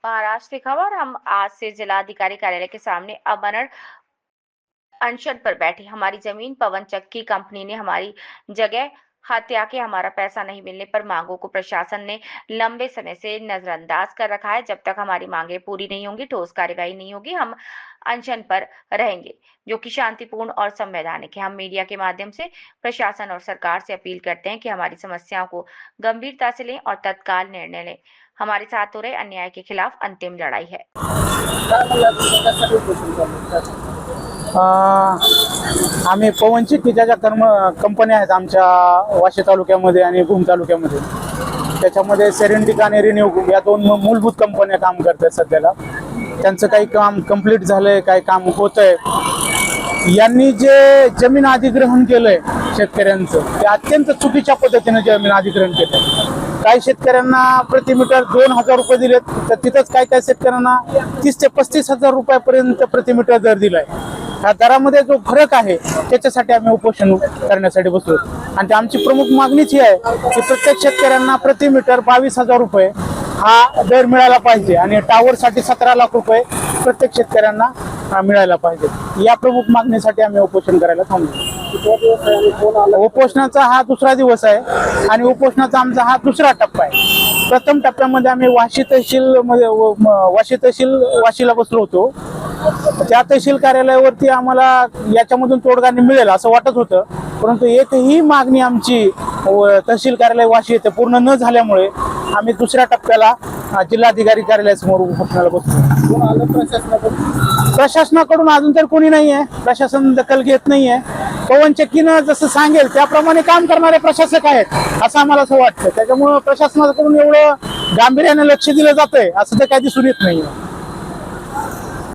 महाराष्ट्र की खबर। हम आज से जिलाधिकारी कार्यालय के सामने अमरण अनशन पर बैठे। हमारी जमीन पवन चक्की कंपनी ने हमारी जगह हत्या के हमारा पैसा नहीं मिलने पर मांगों को प्रशासन ने लंबे समय से नजरअंदाज कर रखा है। जब तक हमारी मांगे पूरी नहीं होंगी, ठोस कार्यवाही नहीं होगी, हम अनशन पर रहेंगे, जो कि शांतिपूर्ण और संवैधानिक है। हम मीडिया के माध्यम से प्रशासन और सरकार से अपील करते हैं कि हमारी समस्याओं को गंभीरता से लें और तत्काल निर्णय लें। हमारे साथ हो रहे अन्याय के खिलाफ अंतिम लड़ाई है। आम्ही पवन चक्कीच्या ज्या कंपन्या आहेत आमच्या वाशी तालुक्यामध्ये आणि भूम तालुक्यामध्ये, त्याच्यामध्ये सेरेंटिका आणि रिन्यू या दोन मूलभूत कंपन्या काम करतात सध्याला. त्यांचं काही काम कंप्लीट झालंय, काही काम होतंय. यांनी जे जमीन अधिग्रहण केलंय शेतकऱ्यांचं, ते अत्यंत चुकीच्या पद्धतीने जमीन अधिग्रहण केलंय. काही शेतकऱ्यांना प्रति मीटर 2,000 रुपये दिलेत, तर तिथंच काही काही शेतकऱ्यांना 30,000 ते 35,000 रुपयापर्यंत प्रति मीटर दर दिलाय. ह्या दरामध्ये जो फरक आहे त्याच्यासाठी आम्ही उपोषण करण्यासाठी बसलो. आणि आमची प्रमुख मागणीच ही आहे की प्रत्येक शेतकऱ्यांना प्रति मीटर 22,000 रुपये हा दर मिळाला पाहिजे आणि टावरसाठी 17 लाख रुपये प्रत्येक शेतकऱ्यांना मिळायला पाहिजे. या प्रमुख मागणीसाठी आम्ही उपोषण करायला थांबलो. उपोषणाचा हा दुसरा दिवस आहे आणि उपोषणाचा आमचा हा दुसरा टप्पा आहे. प्रथम टप्प्यामध्ये आम्ही वाशी तहसील वाशीला बसलो होतो. त्या तहसील कार्यालयावरती आम्हाला याच्यामधून तोडगा मिळेल असं वाटत होतं, परंतु एकही मागणी आमची तहसील कार्यालय वाशी येथे पूर्ण न झाल्यामुळे आम्ही दुसऱ्या टप्प्याला जिल्हाधिकारी कार्यालयासमोर उपोषणाला बसलो. प्रशासनाकडून अजून तर कोणी नाही आहे. प्रशासन दखल घेत नाहीये. पवन चक्कीनं जसं सांगेल त्याप्रमाणे काम करणारे प्रशासक आहेत असं आम्हाला असं वाटतं. त्याच्यामुळं प्रशासनाकडून एवढं गांभीर्याने लक्ष दिलं जातंय असं तर काही दिसून येत नाहीये.